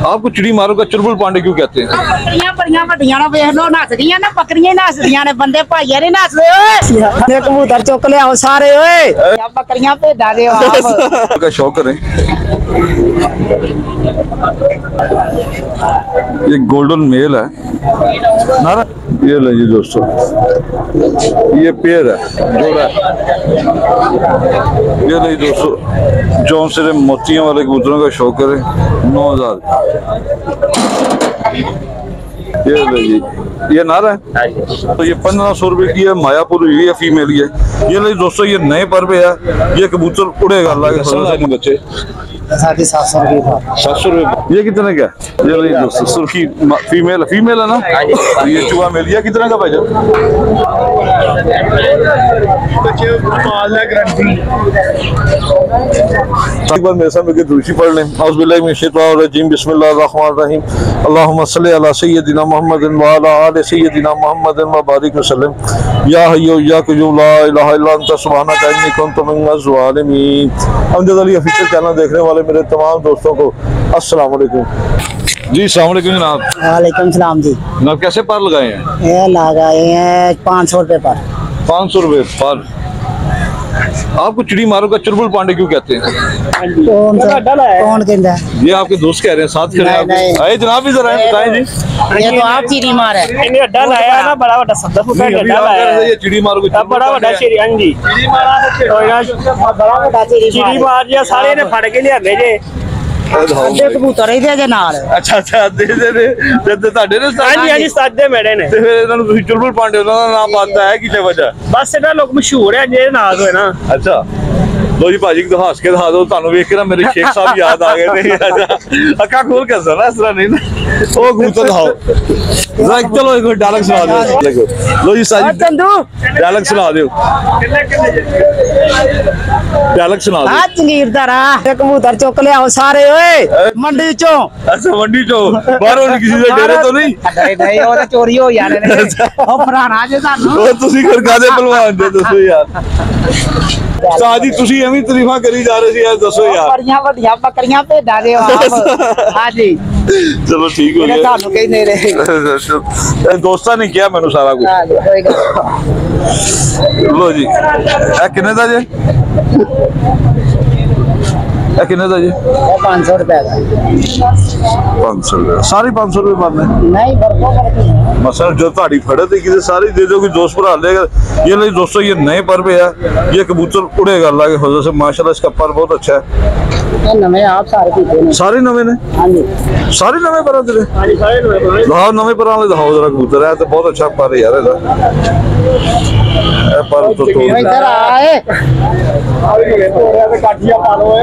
आपको चिड़ी मारो का चुलबुल पांडे क्यों कहते हैं? बकरियां बड़ियां वड्डियां ना वेख लो नसदियां ना बकरियां नसदियां ने बंदे भाईये नहीं नसदे ओए कबूतर चुक लियाओ सारे ओए बकरियां भेडा दे आप का शौक करें। ये गोल्डन मेल है ना, ये ले जी दोस्तों, ये पेयर है जोड़ा है। ये ले दोस्तों, जौन से मोतियों वाले कबूतरों का शौक करें 9000। ये ले जी, ये नारा है तो ये 1500 रुपए की है, मायापुर हुई है, फीमेल ही है। ये ले दोस्तों, ये नए पर पे है, ये कबूतर उड़ेगा अल्लाह के फजल से बच्चे 700 रुपए। ये कितने का? ये ले दोस्तों, सुर्खी फीमेल है ना, ये चूहा मेल। ये कितने का भाईजान? एक बार मेरे सामने दूसरी पढ़ लें। औज़ुबिल्लाहि मिनश्शैतानिर्रजीम, बिस्मिल्लाहिर्रहमानिर्रहीम, अल्लाहुम्मा सल्लि अला सय्यदिना मुहम्मदिन व अला आलि सय्यदिना मुहम्मदिन व बारिक वसल्लम। या हय्यु या क़य्यूम ला इलाहा इल्ला अंता सुब्हानका इन्नी कुन्तु मिनज़ ज़ालिमीन। अमजद अली ऑफिशियल चैनल देखने वाले मेरे तमाम दोस्तों को अस्सलाम वालेकुम जी। अस्सलाम वालेकुम जनाब। वालेकुम सलाम जी। जनाब कैसे पर लगाए हैं? ये लगाए हैं 500 रुपए पर। 500 रुपए पर। आपको चिड़ी मारो का चुलबुल पांडे क्यों कहते हैं? कौन कहता है? ये आपके दोस्त कह रहे हैं, साथ खड़े हैं। आइए जनाब भी जरा बताएं जी। ये तो आप चिड़ी मार है। इन्हें अड्डा लाया ना, बड़ा बड़ा सब्दा फुका अड्डा लाया है। ये चिड़ी मारो को बड़ा बड़ा चिड़ी, हां जी चिड़ी मारा तो बड़ा बड़ा चिड़ी मार दिया, सारे ने फड़ के लियांदे जे अड्डे कबूतर ही दे नाल। अच्छा दे ਤੁਹਾਡੇ ਨੇ हां जी सादे मेरे ने ਤੇ ਫਿਰ ਇਹਨਾਂ ਨੂੰ ਤੁਸੀਂ ਚੁਲਬੁਲ ਪਾਂਡੇ ਉਹਨਾਂ ਦਾ ਨਾਮ ਪਾਤਾ ਹੈ ਕਿਤੇ ਵਜ੍ਹਾ? बस इहदा लोग मशहूर है जे नाज होए ना। अच्छा लो जी भाजी को हंस के दिखा दो, ਤੁਹਾਨੂੰ ਵੇਖ ਕੇ ਨਾ ਮੇਰੇ शेख साहब याद आ गए ने। अक्का खोल के सर इस तरह नहीं ना, ओ कबूतर दिखाओ जरा, चलो एक डायलॉग सुना दो। लो जी साजिद चंदू डायलॉग सुना दो, डायलॉग सुना दो। हां जंगीरदारा कबूतर चुक लियाओ सारे ओए मंडी चों। अच्छा मंडी चों बाहरों किसी से डेरे तो नहीं? नहीं वो तो चोरी हो जाने ने ओ पुराना जे सानू ओ ਤੁਸੀਂ ਖੜਕਾ ਦੇ ਪਹਿਲਵਾਨ ਦੇ ਦੱਸੋ ਯਾਰ। साजी तुसी एवं तारीफा करी जा रहे थे यार, दसो यार। बड़ियां वड्डियां बकरियां भेडा दे आप। हां जी चलो ठीक हो गया, थानू कही नहीं रहे दोस्तां ने किया मैनू सारा कुछ। लो जी ए किन्ने दा जे? ए किन्ने दा जे? 500 रुपए का। 500 रुपए सारी 500 रुपए मारने नहीं बरको मसला जो ताड़ी फड़े थे किसी सारी दे दो, कोई दोस्त भरा लेगा। ये नहीं दोस्तों, ये नए पर पे है, ये कबूतर उड़ेगा अल्लाह के फजल से माशाल्लाह। इसका पर बहुत अच्छा है। नवे आप सारे नवे ने? हां जी सारे नवे पर तेरे? हां जी सारे नवे पर वाले दिखाओ जरा कबूतर है तो बहुत अच्छा पर है यार ਇਹਦਾ। ए पर तो इधर आए तोड़िया ते काठिया पा लो ए।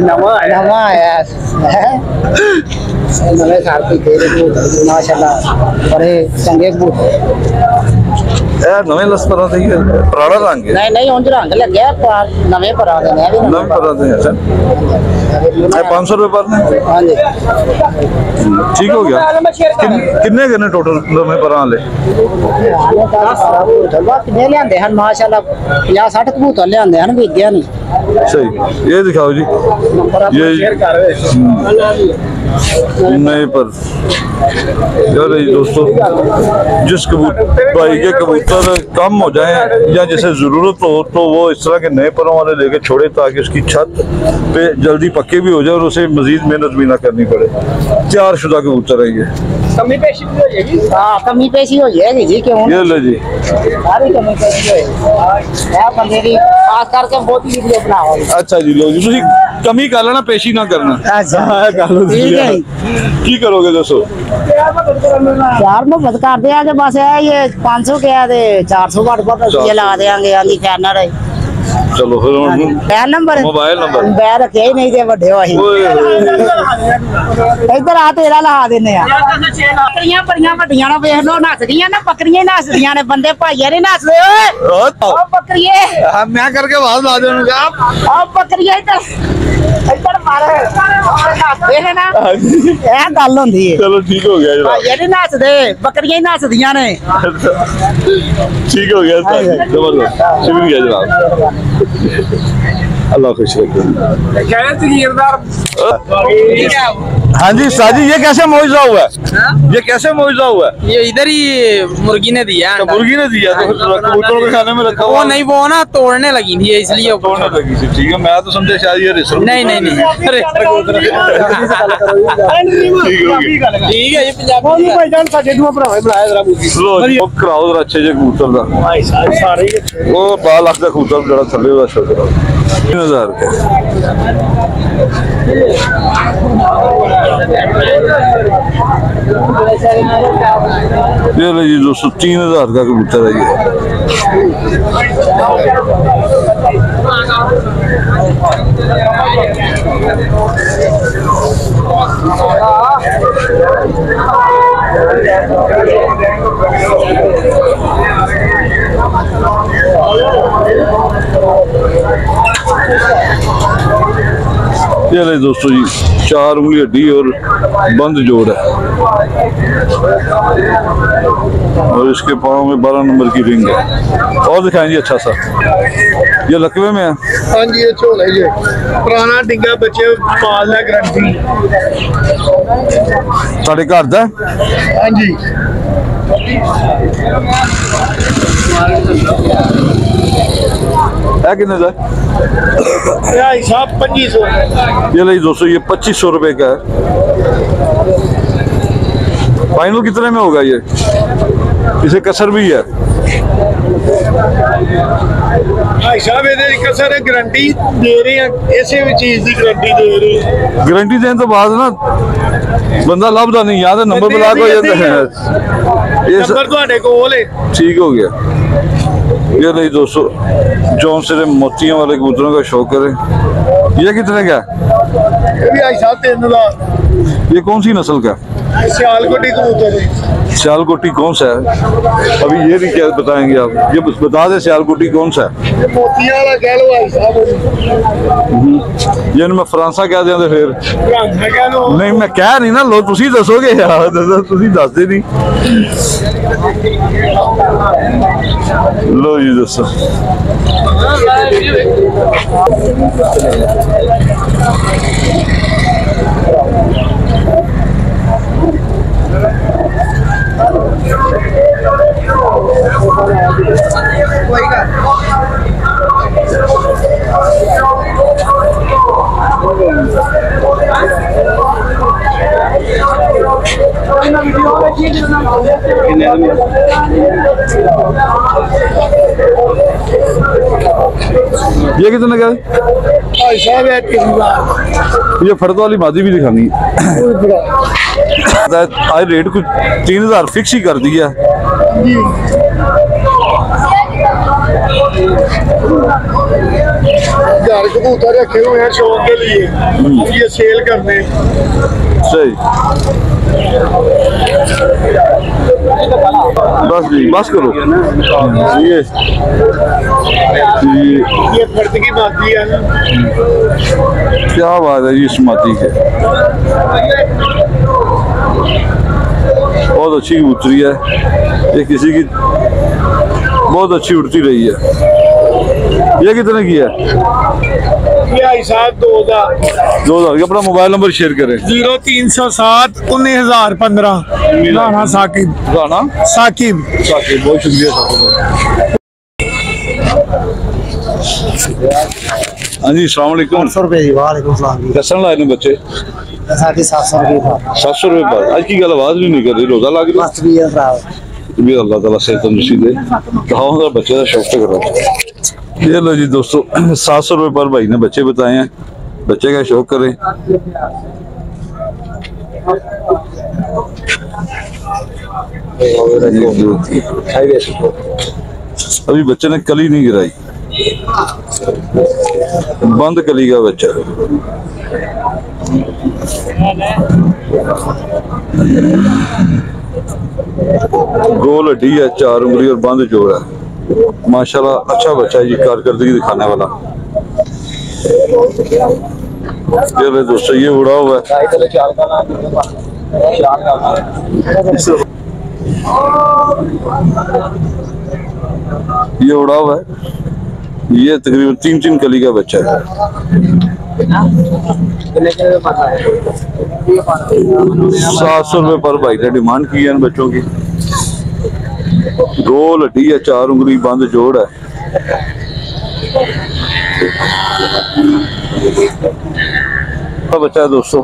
नवा आया है नवे साल की तेरे माशाल्लाह बड़े चंगे कबूतर। ए नवे लस्पर थे, ये पुराना रंग है? नहीं उंज रंग लगे पर नवे पर आ गए हैं। नवे पर थे। अच्छा 500 रुपए पर ने? हां जी ठीक हो गया। कितने गने टोटल नवे पर वाले? कितने लियांदे हैं माशाल्लाह 50-60 कबूतर लियांदे हैं, विक्या नहीं। सही ये दिखाओ जी, ये नए पर यार दोस्तों, जिस भाई के कबूतर कम हो जाए या जैसे जरूरत हो तो वो इस तरह के नए परों वाले लेके छोड़े ताकि उसकी छत पे जल्दी पक्के भी हो जाए और उसे मजीद मेहनत भी ना करनी पड़े। तैयार शुदा कबूतर है ये। कमी पेशी भी हो जाएगी। हां कमी पेशी हो जाएगी जी, क्यों? ये ले जी सारी कमी पेशी होएगी यार बंदे की खास करके बहुत ही वीडियो बनाओ। अच्छा जी लो जी, तुसी कमी कर लेना, पेशी ना करना। अच्छा कर लो ठीक है। की करोगे दसो? यार मोहब्बत कर दिया कि बस है ये 500 के है 400 वाट पर ये लगा देंगे आंधी फैनर है। चलो फिर मोबाइल नंबर बैर रखे ही नहीं थे बड़े हो इधर आ तेरा ला देने बकरियां बड़ियां वड्डियां ना वेख लो नसदियां ना बकरियां नसदियां ने बंदे भाईये नहीं नसदे ओए बकरिये मैं करके आवाज ला दूंगा बकरियां इधर इधर मार देख ना ਇਹ ਗੱਲ ਹੁੰਦੀ ਹੈ चलो ठीक हो गया जनाब ਭਾਈये ਨਹੀਂ ਨਸਦੇ ਬਕਰੀਆਂ ਹੀ ਨਸਦੀਆਂ ਨੇ ठीक हो गया सर जबरदस्त शुक्रिया जनाब अल्लाह खुश रखे हाँ जी साजी ये कैसे मुआवजा हुआ है ये कैसे मुआवजा हुआ है ये इधर ही मुर्गी ने दिया अंडा। मुर्गी ने दिया तो कबूतरों के खाने में रखा वो नहीं वो ना तोड़ने लगी थी इसलिए वो तोड़ने लगी थी ठीक है मैं तो समझे शायद ये रिसर्च नहीं नहीं नहीं अरे ठीक है ये पंजाबी भाई जान साडे दो भरावे बुलाया जरा मुर्गी लो जी वो कराओ जरा अच्छे जे कबूतर दा सारे ही वो 12 लाख का कबूतर जरा थल्ले हुआ शो करो 3000 का ये ले जी दोस्तों 3000 का कबूतर है ये ले दोस्तों जी 4 उंगली हड्डी और बंद जोड़ है और इसके पाँव में 12 नंबर की रिंग है और दिखाएं जी अच्छा सा ये लकवे में है हाँ जी ये झोला ही है पुराना डिंगा बच्चे पाल ला गारंटी साढ़े घर दा हाँ जी है कितने का भाई साहब 2500 ये ले दोस्तों ये 2500 रुपए का है फाइनल कितने में होगा ये इसे कसर भी है भाई साहब ये कसर है गारंटी दे रहे हैं ऐसे भी चीज की गारंटी दे रहे हैं गारंटी देने तो बाद ना बंदा लभदा नहीं याद नंबर ब्लॉक हो जाता है ये नंबर ਤੁਹਾਡੇ ਕੋਲ है ठीक हो गया ये नहीं दोस्तों जौन से मोतियों वाले कबूतरों का शौक करें ये कितने का ये भी भाई साहब 3000 ये कौन सी नस्ल का सियालकोटी कबूतर है सियालकोटी कौन सा है अभी ये नहीं क्या बताएंगे आप ये बता दें सियालकोटी कौन सा है ये मोतिया वाला कह लो भाई साहब ये मैं फ्रांसा कह दें तो फिर रांझा कह लो नहीं मैं कह नहीं ना लो तुसी दसोगे यार तुसी दस दे नहीं लो जी दसो ये कितने का है भाई साहब ये 3000 ये फर्द वाली मादी भी दिखानी है आज रेट कुछ 3000 फिक्स ही कर दिया घर कबूतर रखे हुए हैं शौक के लिए ये सेल करने सही बस जी बस करो ये फर्द की मादी है ना क्या बात है इस मादी के बहुत अच्छी उतरी है ये किसी की बहुत अच्छी उड़ती रही है ये कितने की है ये भाई साहब 2000 अपना मोबाइल नंबर शेयर करें 0307 19015 राना साकिब राना साकिब साकिब बहुत शुक्रिया हाँ जी अस्सलाम वालेकुम 800 रुपए जी वालेकुम सलाम जी दसन लाए ने बच्चे साढ़े 700 रुपए 700 रुपए बाद आज की गल आवाज भी नहीं कर रही रोजा लग रहा मस्त भी है भरा भी अल्लाह ताला से तंदुरुस्ती दे कहां का बच्चे का शौक करो ये लो जी दोस्तों 700 रुपए पर भाई ने बच्चे बताए हैं बच्चे का शौक करें अभी बच्चे ने कली नहीं गिराई बंद कली का बच्चा। गोल हड्डी है, 4 उंगली और बंद जोड़ है। माशाल्लाह अच्छा बच्चा है जी, कारकर्दगी दिखाने वाला। ये ले दोस्तों, ये उड़ा हुआ है। ये उड़ा हुआ है। ये तकरीबन 3 कली का बच्चा है। 700 रुपए पर भाई ने डिमांड की है इन बच्चों की। गोल हड्डी है, 4 उंगली बंद जोड़ है। बच्चा है दोस्तों।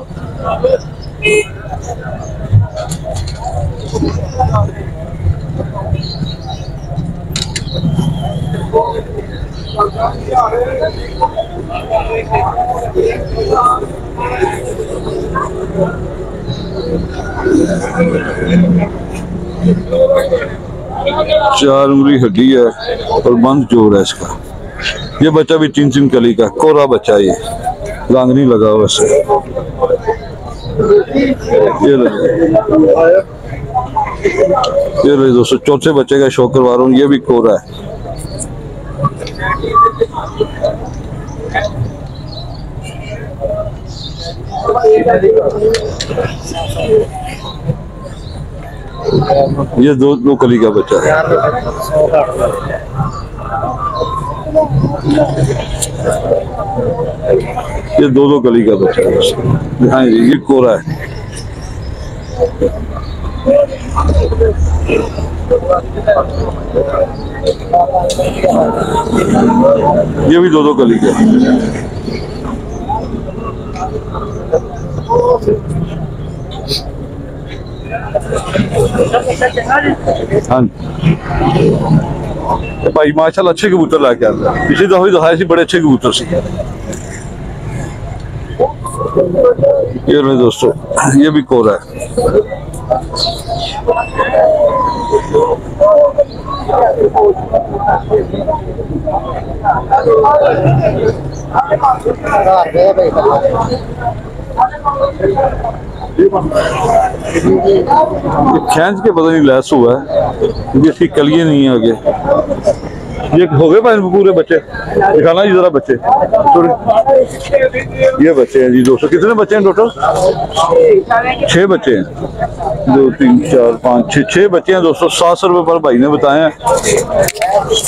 चार उंगली हड्डी है और बंद जोड़ है इसका। ये बच्चा भी 3 कली का कोरा बच्चा, ये रंग नहीं लगा हुआ इससे। ये ले दोस्तों, चौथे बच्चे का शौक करवा रहा हूँ। ये भी कोरा है। ये दो कली का बच्चा है। ये दो कली का बच्चा है। हाँ जी, ये कोरा है। ये भी दो कली का। हाँ भाई माशाल्लाह अच्छे कबूतर लाके आता है। पिछली दफा भी दिखाए थे, बड़े अच्छे कबूतर से। ये लो दोस्तों, ये भी कोरा है। खींच के पता नहीं लैस हुआ है, क्योंकि इसकी कलियां नहीं है आगे। ये हो गए भाई पूरे बच्चे, दिखाना जी जरा बच्चे। ये बच्चे हैं जी दोस्तों। कितने बच्चे हैं टोटल? 6 बच्चे हैं। 2 3 4 5 6 बच्चे हैं दोस्तों। 700 रुपए पर भाई ने बताए हैं।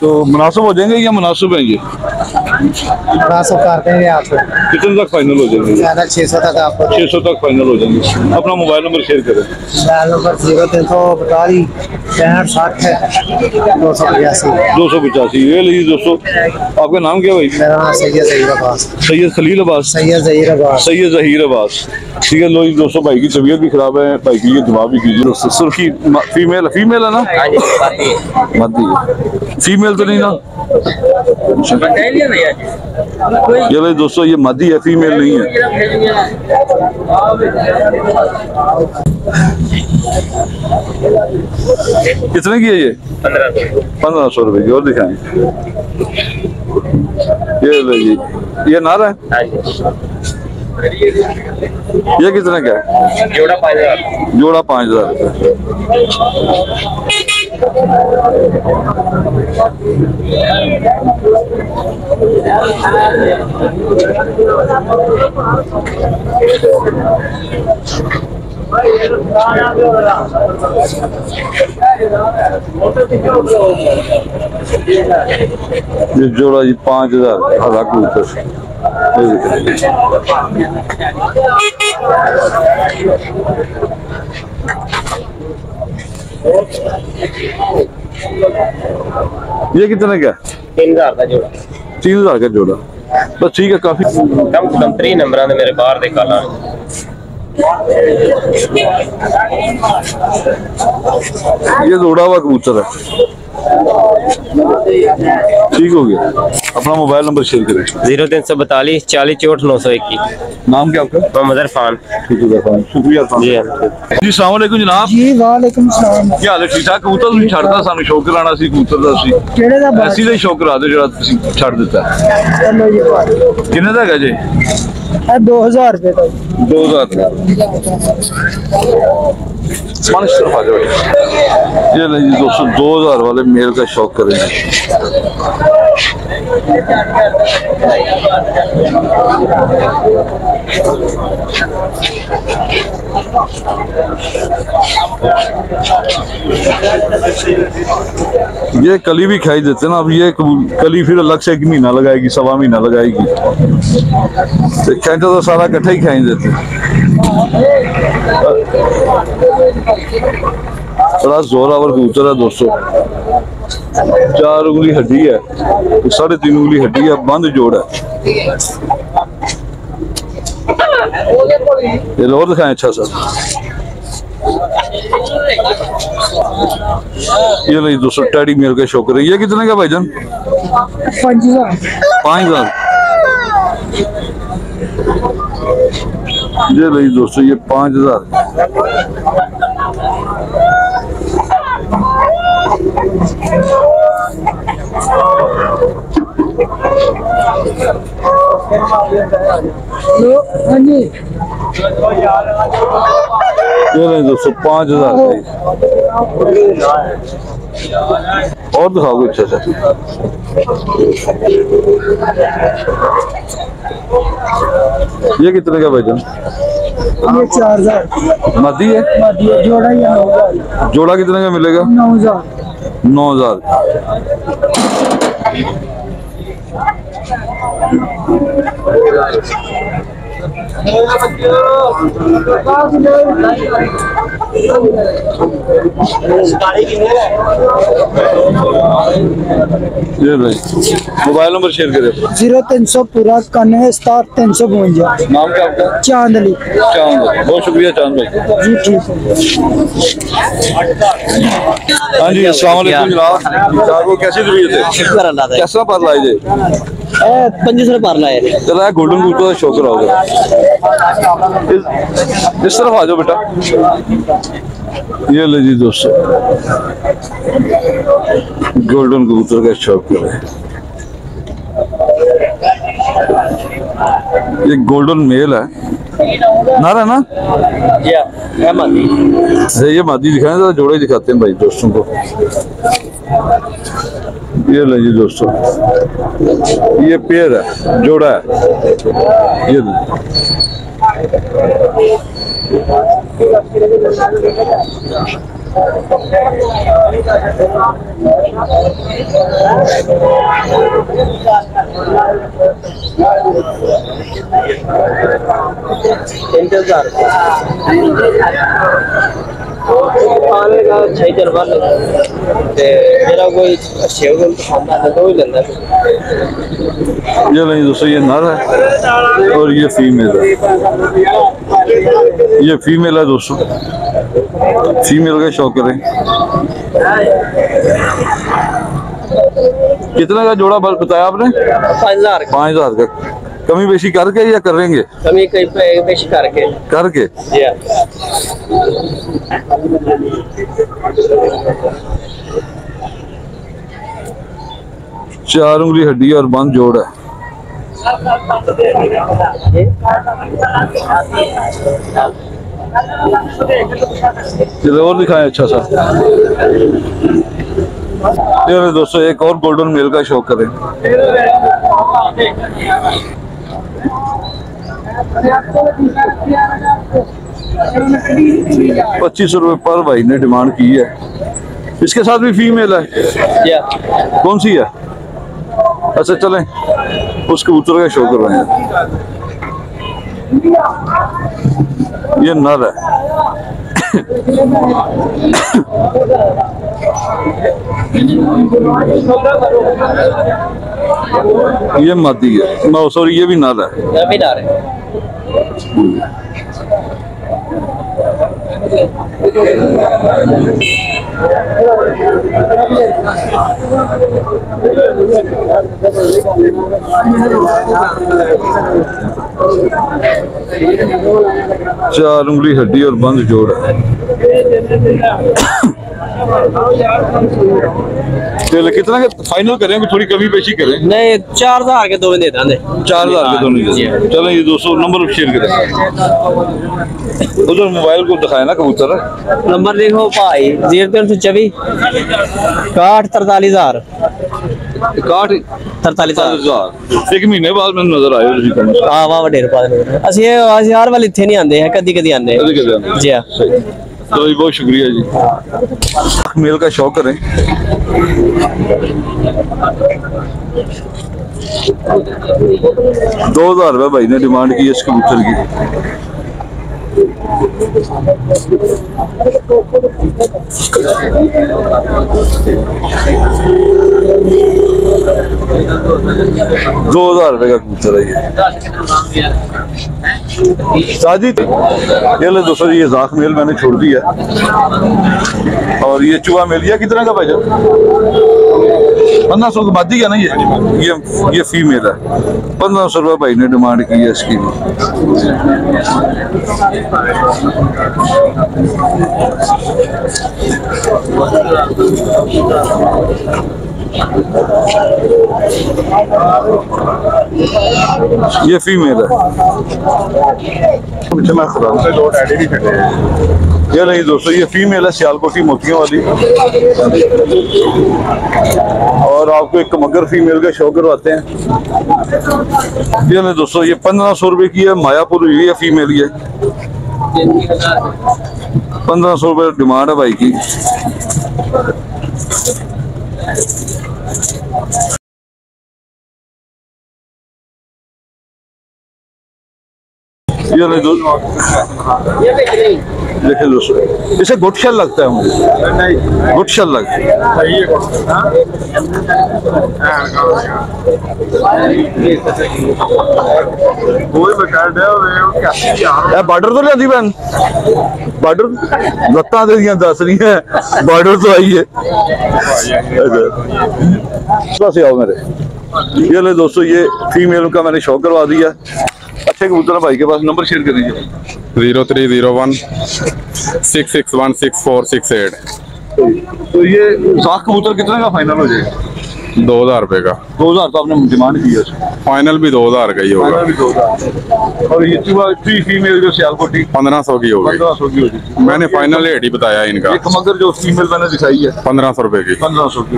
तो मुनासिब हो जाएंगे या मुनासिब है ये? मुनासिब करते हैं आपको। कितने तक फाइनल हो जाएंगे? 600 तक आपको। 600 तक फाइनल हो जाएंगे। अपना मोबाइल नंबर शेयर करें। Mobile number 0342 65 60 285। ये लीजिए दोस्तों। आपका नाम क्या भाई? मेरा नाम सैयद ज़हीर अब्बास। सैयद खलील अब्बास। सैयद ज़हीर अब्बास। सैयद ज़हीर अब्बास। ठीक है। लो जी दोस्तों, भाई की तबीयत भी खराब है, भाई के लिए दुआ भी कीजिए दोस्तों। सुर्खी फीमेल है ना? मद्दी फीमेल तो नहीं ना? ये लो दोस्तों, ये मद्दी है, फीमेल नहीं है। कितने की है ये? 1500 रुपए की। और दिखाएं। ये लो जी, ये नारा है। ये कितने का है? जोड़ा 5000। जोड़ा 5000 रुपये। ये जोड़ा जी 5000 हरा कबूतर। ये कितने का? 3000 का जोड़ा। 3000 का जोड़ा। बस ठीक है, काफी कम से कम 3 नंबर मेरे बाहर दे काला। ये उड़ा हुआ कबूतर है। ठीक हो गया। अपना मोबाइल नंबर शेयर करें। 0342 40 64 921। नाम क्या आपका? मोहम्मद इरफान। ठीक है इरफान, शुक्रिया इरफान। जी जी अस्सलाम वालेकुम जनाब। जी वालेकुम सलाम। क्या हाल है? ठीक ठाक? कबूतर ਤੁਸੀਂ ਛੱਡਦਾ ਸਾਨੂੰ ਸ਼ੌਕ ਕਰਾਣਾ ਸੀ ਕਬੂतर ਦਾ ਸੀ ਕਿਹੜੇ ਦਾ ਐਸੀ ਦਾ ਹੀ ਸ਼ੌਕ ਕਰਾ ਦਿਓ ਜਿਹੜਾ ਤੁਸੀਂ ਛੱਡ ਦਿੱਤਾ। ਚਲੋ ਜੀ ਕਿੰਨੇ ਦਾ ਹੈਗਾ ਜੀ? ਇਹ 2000 रुपए ਦਾ 2000 मानिश तरफ आ जाओ। ये नहीं जी दोस्तों 2000 वाले मेल का शौक करेंगे। ये कली भी खाई देते ना। अब ये कली फिर अलग से 1 महीना लगाएगी, 1.25 महीना लगाएगी। तो सारा इकट्ठा ही खाई देते। बड़ा जोरावर कबूतर है दोस्तों। 4 उंगली हड्डी है, 3.5 उंगली हड्डी है, बंद जोड़ है। ये और दिखाएं अच्छा सा। ये नहीं दोस्तों टैडी मेल का शौक है। ये कितने का भाईजान? 5000। ये नहीं दोस्तों ये 5000। ये नहीं दोस्तों 5000 और दिखाओगे अच्छा से। ये कितने का भाईजान? ये 4000 मादी है? जोड़ा ही 9000। जोड़ा कितने का मिलेगा? 9000। 9000। मोबाइल नंबर शेयर करें। 0300 पूरा 91 नाम क्या आपका? चांद अली। चांद, बहुत शुक्रिया चांद भाई। जी ठीक है। हाँ जी अस्सलाम वालेकुम जनाब। को कैसी तबीयत है? शुक्र अल्लाह का। कैसा पर लाए जे? 2500 पर लाए। चला गोल्डन कबूतर का शौक रहोगे। इस तरफ आ जाओ बेटा। ये ले जी दोस्तों गोल्डन कबूतर का शौक करें। ये गोल्डन मेल है नारा ना? ये मादी दिखाएं तो जोड़े दिखाते हैं भाई दोस्तों को। ये ले जी दोस्तों ये पेयर है, जोड़ा है। ये मेरा कोई ये नहीं दोस्तों ये नर है और ये फीमेल है। ये फीमेल है दोस्तों, फीमेल का शौक करें। कितने का जोड़ा बताया आपने? 5000 का। कमी बेशी करके या करेंगे? कमी बेशी करके चार उंगली हड्डी और बंद जोड़ है। चलो और दिखाएं अच्छा सा। ये दोस्तों एक और गोल्डन मेल का शौक करें। 2500 रुपए पर भाई ने डिमांड की है। इसके साथ भी फीमेल है? कौन सी है? अच्छा चलें उस कबूतर का शौक कर रहे हैं। ये नर है। ये मादी है, सॉरी ये भी नर है। 4 उंगली हड्डी और बंद जोड़ है। चलो कितना के फाइनल करें, थोड़ी कमी पेशी करें? नहीं 4000 के दो में दे देंगे। 4000 के दोनों। चलो ये 200 नंबर शेयर करें। उधर मोबाइल को दिखाया ना कबूतर है। नंबर देखो भाई 0324 61 43000 43000 एक महीने बाद मैंने नजर आए ਤੁਸੀਂ ਕੰਮ हाँ वाह वडेर पा देंगे। ਅਸੀਂ हर वाले इतने नहीं आते हैं, कदी कदी आते हैं जी। हाँ तो जी बहुत शुक्रिया जी। मेल का शौक करें। ₹2000 भाई ने डिमांड की इस कबूतर की। ₹2000 का कबूतर है ये। साजिद ये ले दोस्तों ये जाख मेल मैंने छोड़ दिया और ये चूहा मेल ये कितना का भाई? 1500 की बात ही है ना। ये फीमेल है। 1500 रुपये भाई ने डिमांड की है इसकी। ये फीमेल है। ये नहीं दोस्तों ये फीमेल है सियालकोटी मोतियों वाली। और आपको एक मगर फीमेल का शो करवाते हैं। ये नहीं दोस्तों ये 1500 रुपए की है। मायापुर ये फीमेल ही है। 1500 रुपए डिमांड है भाई की। ये नहीं दोस्तों देखिए दोस्तों इसे गुटशल लगता है मुझे। गुटशल लगता है। बार्डर तो लिया बहन बार्डर लत्ता दे दिया दस रही है। बार्डर तो आई है। से आओ मेरे। ये ले दोस्तों ये फीमेल का मैंने शौक करवा दिया। अच्छे कबूतर भाई के पास नंबर शेयर कर दीजिए। 0301 661 6468। तो ये साख कबूतर कितने का फाइनल हो जाएगा? 2000 रुपए का। 2000 तो आपने डिमांड की है। फाइनल भी 2000 का ही होगा। 2000 और ये थ्री फीमेल जो सियालकोटी 1500 की होगी। 1500 की होगी। मैंने फाइनल रेट ही बताया इनका। एक मगर जो फीमेल मैंने दिखाई है 1500 रुपए की। 1500 की।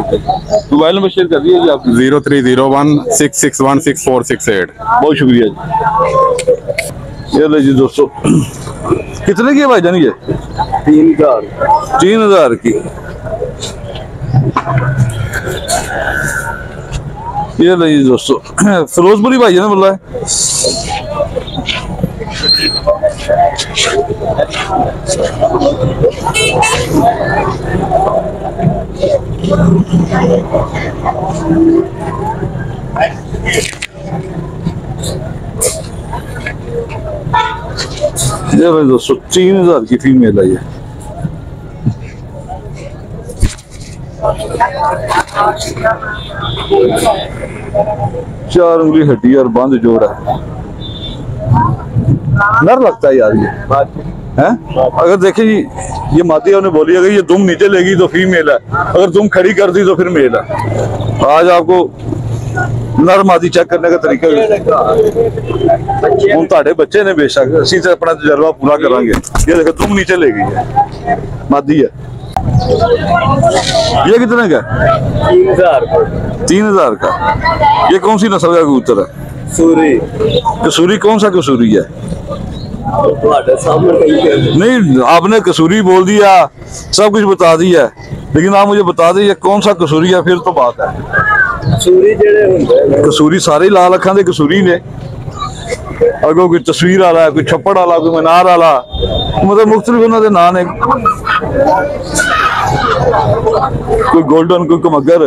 मोबाइल नंबर शेयर कर दीजिए आप। 0301 661 6468। बहुत शुक्रिया जी। ये ले जी दोस्तों कितने की है भाईजान ये? 3000 की। ये ले जी दोस्तों फिरोजपुरी भाई ने बोला है। ये भाई दोस्तों 3000 की फीमेल है ये। चार उंगली हड्डी और बंद जोड़ है। नर लगता है यार ये है। अगर देखें ये मादी ने बोली अगर ये दुम नीचे लेगी तो फीमेल है, अगर दुम खड़ी कर दी तो फिर मेल है। आज आपको नर मादी चेक करने का तरीका हूँ ताड़े बच्चे ने बेशक असी से अपना तजर्बा पूरा करांगे। ये देखो दुम नीचे ले गई है मादी है। ये कितने का? 3000 का। ये कौन सी नस्ल का कबूतर है? सूरी। कसूरी कौन सा कसूरी है? नहीं आपने कसूरी बोल दिया सब कुछ बता दिया लेकिन आप मुझे बता दीजिए कौन सा कसूरी है फिर तो बात है। कसूरी सारे लाल अखा दे कसूरी ने। अगो कोई तस्वीर वाला है, कोई छप्पड़ वाला, कोई मीनार वाला, मतलब मुख्तलिफ उन्होंने नाम है। कोई गोल्डन, कोई कमगर,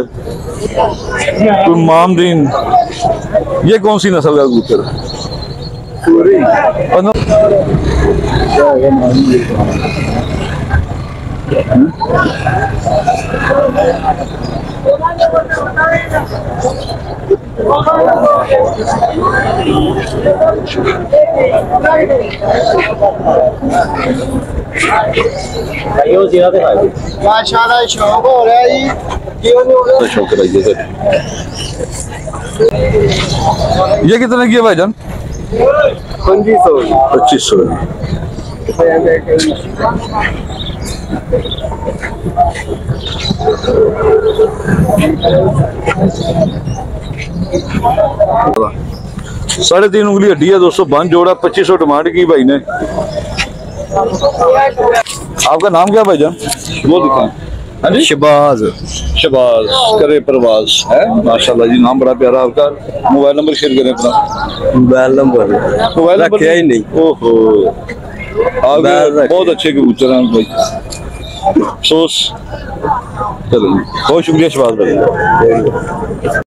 कोई मामदीन। ये कौन सी नस्ल का कबूतर है? माशाल्लाह शौक हो रहा है जी क्यों नहीं हो रहा शौक कराइए सर। ये कितने की है भाईजान? 2500। साढ़े 3 उंगली हड्डी है दोस्तों, बन जोड़ा 2500 डिमांड की भाई ने। आपका नाम क्या भाईजान? वो दिखाएं। हाँ जी, शबाज शबाज करे परवाज है। माशाल्लाह जी, नाम बड़ा प्यारा आपका। मोबाइल नंबर शेयर करें अपना। मोबाइल नंबर रखा ही नहीं। ओहो, आगे बहुत अच्छे कबूतर हैं भाई। अफसोस। चलो बहुत शुक्रिया शबाज भाई।